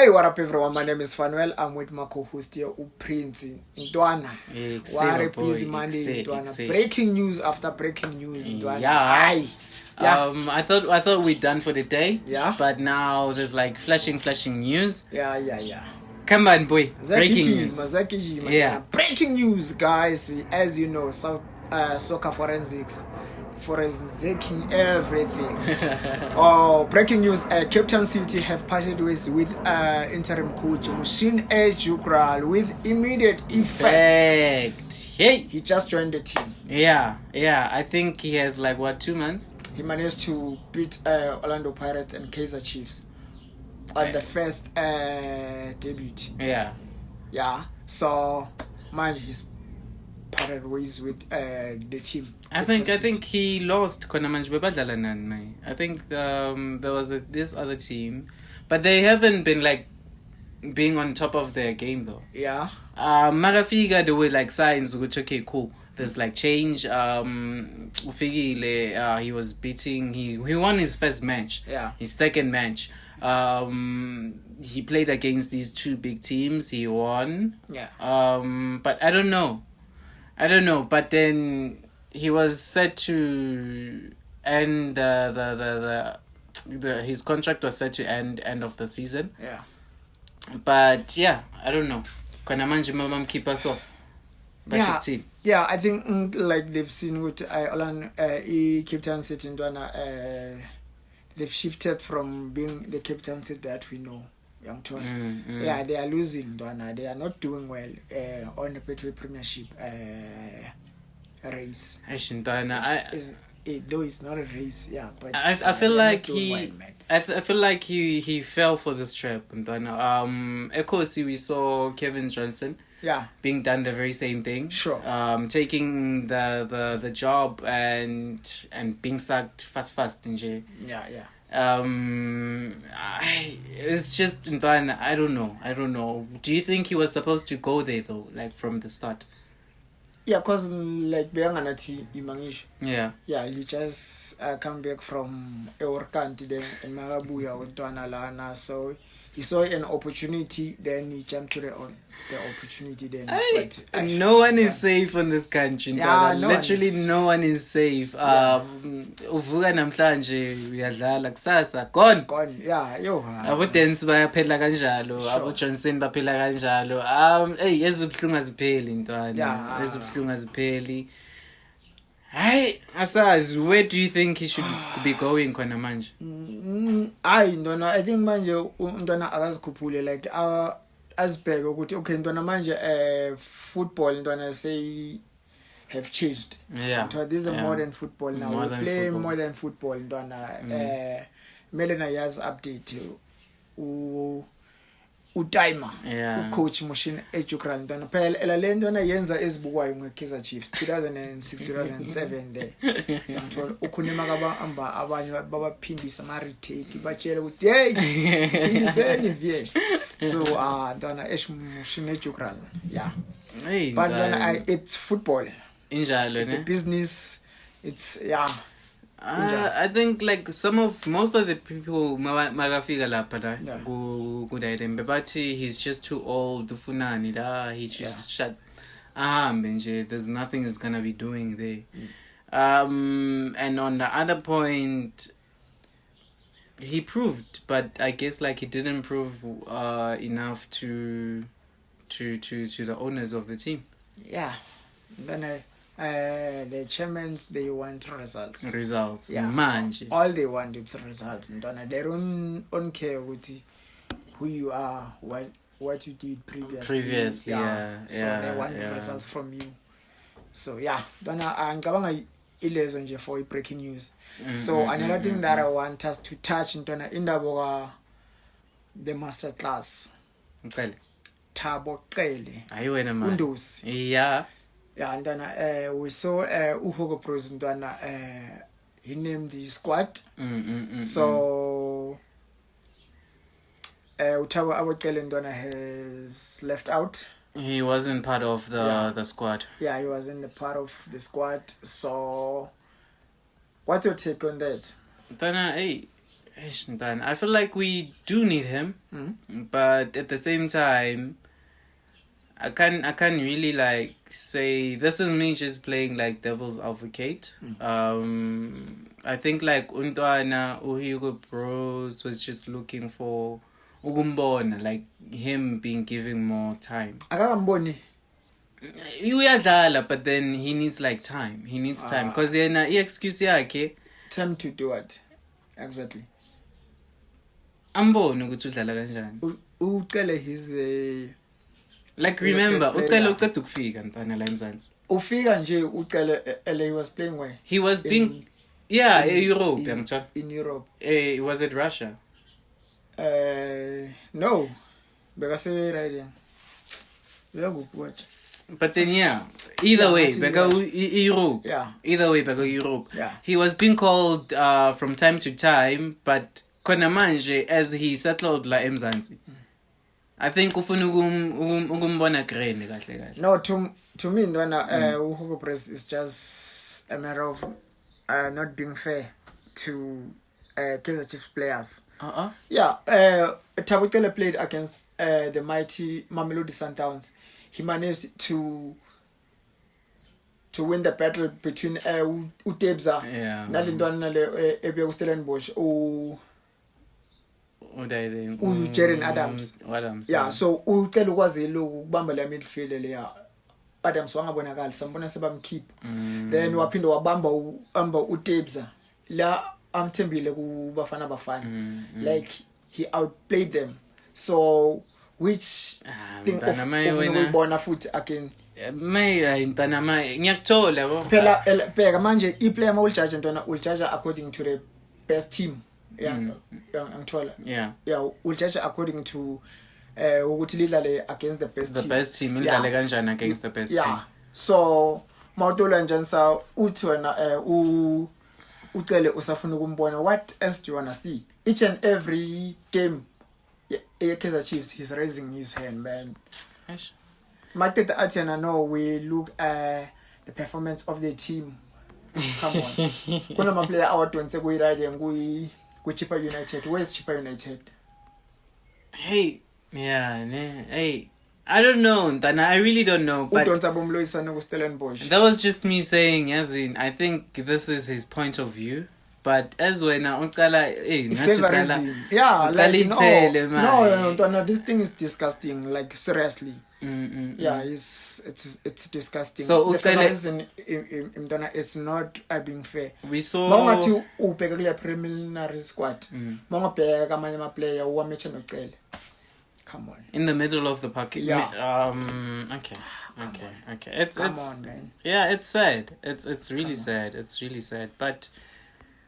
Hey, what up everyone? My name is Fanuel. I'm with my co-host here, Prince Ntwana. What a busy Monday, Ntwana. Breaking news after breaking news, Ntwana. I thought we're done for the day. Yeah. But now there's like flashing news. Yeah. Come on, boy. Breaking news. Yeah. Breaking news, guys. As you know, soccer forensicing everything. Breaking news. Cape Town City have parted ways with interim coach Muhsin Ejugral with immediate effect. Hey, he just joined the team. Yeah. I think he has 2 months. He managed to beat Orlando Pirates and Kaizer Chiefs on the first debut. Yeah. So, man, he's parted ways with the team. I think he lost. I think there was this other team, but they haven't been being on top of their game though. Yeah. Magafiga there were signs which okay cool. There's change. Ufigile, he was beating. He won his first match. Yeah. His second match. He played against these two big teams. He won. Yeah. But I don't know. But then he was set to end his contract was set to end of the season. Yeah. But yeah, I don't know. Kona manje keeper so. Yeah, I think they've seen with Cape Town City they've shifted from being the Cape Town City that we know. Young Tony. Yeah, they are losing. They are not doing well on the Betway Premiership race. Though it's not a race, yeah. But I feel like I feel like he fell for this trap. Ekosi, we saw Kevin Johnson. Yeah. Being done the very same thing. Sure. Taking the job and being sacked fast. Yeah. It's just I don't know. Do you think he was supposed to go there though, from the start? Yeah, cause Beyanganati Imangish. Yeah. Yeah, he just come back from Eworkanti then and Magabuya went to Analana, so he saw an opportunity, then he jumped to the opportunity then. No one is safe in this country. Yeah, literally no one is safe. Uvuka namhlanje uyadlala kusasa gone. Yeah, yo. Abo dance bayaphela kanjalo, abo Johnson baphela kanjalo. Ezibhlungu azipheli ntwana. Yeah. Ezibhlungu azipheli. Hey, asazi, where do you think he should be going khona manje? I think manje ntwana akazikhuphule asibheke ukuthi okay ntwana manje football ntwana say have changed. Yeah. So this is a modern football now. We play modern football ntwana Melena yazi update timer coach Muhsin Ejugral ntwana phela elalento yenza ezibukwayo ngeKaizer Chiefs 2006-2007 there. Ngithola ukhuluma abanye babaphindisa ama retake batshela ukuthi hey phindiseni vie. So ntwana Muhsin Ejugral. Yeah. Hey, but it's football. Injalo, it's a business. It's I think most of the people magafika lapha kudayidembe bathi he's just too old ufunani la he just shut nje there's nothing he's gonna be doing there. And on the other point he proved, but I guess he didn't prove enough to the owners of the team. Yeah. Then the chairmen, they want results. Yeah. Manje. All they want is results. They don't care who you are, what you did previously. So they want results from you. So yeah, ngicabanga ilezo nje for breaking news. So another thing that I want us to touch indaba the master class. Thabo Qele. Ayiwena man. Undosi. Yeah. Yeah, and we saw Uhugo Pros he named the squad. So Thabo Qele has left out. He wasn't part of the squad. Yeah, he wasn't a part of the squad. So what's your take on that? I feel like we do need him, but at the same time, I can't really like say this is me just playing like devil's advocate. I think like Untwana Hugo Bros was just looking for Ugumbona, like him being given more time. Uyadlala, but then he needs like time. He needs time because yena excuse yakhe time to do what exactly. Ambone ukuthi udlala kanjani. Ucele his like remember ucele uqeda ukufika ntwana la eMzansi. Ufika nje ucele he was playing where? He was being Europe yangithola. In Europe. Was it Russia? No. Bekase right there. Uyakuphatha. But then either way, Europe. Yeah. Either way, Europe. Yeah. He was being called from time to time, but khona manje as he settled la eMzansi. I think ufuna ukumbona green kahle kahle. No, to me Ndwana Hugo Press is just a matter of not being fair to Kaizer Chiefs players. Yeah, Thabo Kgele played against the mighty Mamelodi Sundowns. He managed to win the battle between Utebza nalintwana le ebuya kuStellenbosch Jaren Adams. Yeah, so ucela ukwazile ukubamba la midfield leya. Adams wangabonakala sambona sebamkhipha. Then waphinda wabamba Utebza. La amthembile kubafana bafana. Like he outplayed them. So which thing of ukubona futhi again intana ngiyakuthola yabo phela bheka manje iplayer mawuljudge ntwana uljudge according to the best team ngithola uljudge according to ukuthi lidlale against the best team idlale kanjani against the best team. So mawutola njensa uthi wena ucele usafuna ukumbona. What else do you want to see? Each and every game Kaizer Chiefs, he's raising his hand, man. Mateta Atiana, no, we look at the performance of the team. Come on. Kuna ma player our 20 go ride and go Chippa United. Where's Chippa United? Hey, I don't know, Ntana. I really don't know. But that was just me saying, as in, I think this is his point of view. But as when favorism. Yeah, like no, this thing is disgusting. Like seriously. Yeah, it's disgusting. So the favorism it's not being fair. We saw Mongati ubheka kule preliminary squad. Mongabheka amanye ama player uwamecha noCele. Come on. In the middle of the packet. Yeah. Okay. It's on, man. Yeah, it's sad. It's really sad. It's really sad. But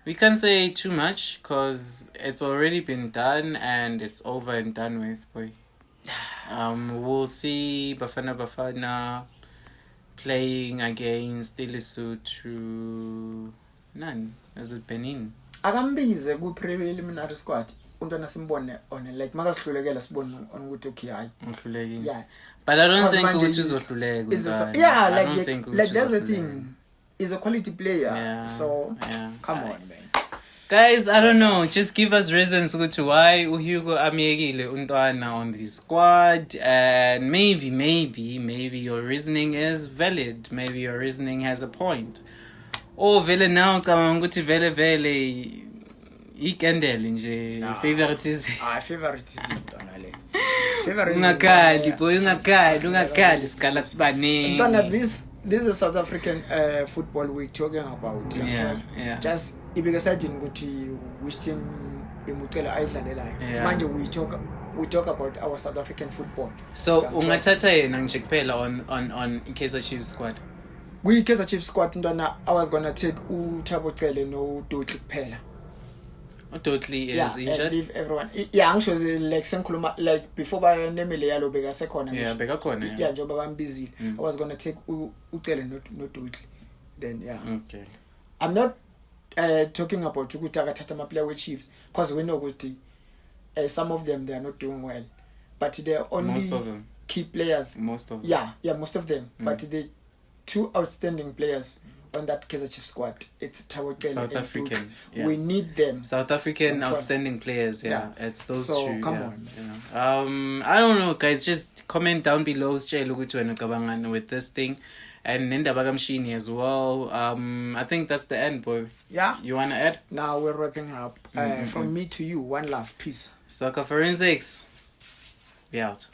we can't say too much because it's already been done and it's over and done with, boy. We'll see Bafana playing against Lesotho. None. Is it Benin? Akambize ku preliminary squad. Untwana simbone on like makasihlulekela sibone on ukuthi okay hayi. Uhlulekile. Yeah. But I don't think ukuthi uzohluleka. Yeah, like that's the thing. He's a quality player. Yeah, so come on, man. Guys, I don't know. Just give us reasons to why Hugo amiyekile Untwana on the squad, and maybe your reasoning is valid. Maybe your reasoning has a point. Oh, vele now kama ukuthi vele ikendele nje favoritism. Favoritism Ntwana le. Ungakali sikala sibaningi. Ntwana this is South African football we're talking about. Yeah. Just ibekasajini ukuthi which team imucela ayidlalelayo. Manje we talk about our South African football. So ungathatha yena nje kuphela on Kaizer Chiefs squad. We Kaizer Chiefs squad Ntwana I was going to take uThabo Kgele no Dotli kuphela. Totally is injured. Leave everyone. Yeah, actually like senkhuluma like before by nemele yalo bekasekhona ngisho. Yeah, bekakhona. Yeah, njengoba bambizile. I was going to take uCgele not Dotli. Then Okay. I'm not talking about ukuthi akathatha ama player we Chiefs because we know ukuthi some of them they are not doing well. But they're only most of them. Key players. Most of them. Yeah, most of them. But the two outstanding players on that Kaizer Chiefs squad. It's Thabo South African. Yeah. We need them. South African outstanding players. Yeah, it's those so, two. Come on. I don't know, guys. Just comment down below. With this thing. And Nindaba Kamshini as well. I think that's the end, boy. Yeah. You want to add? Now we're wrapping up. From me to you, one love. Peace. Soccer Forensics. We out.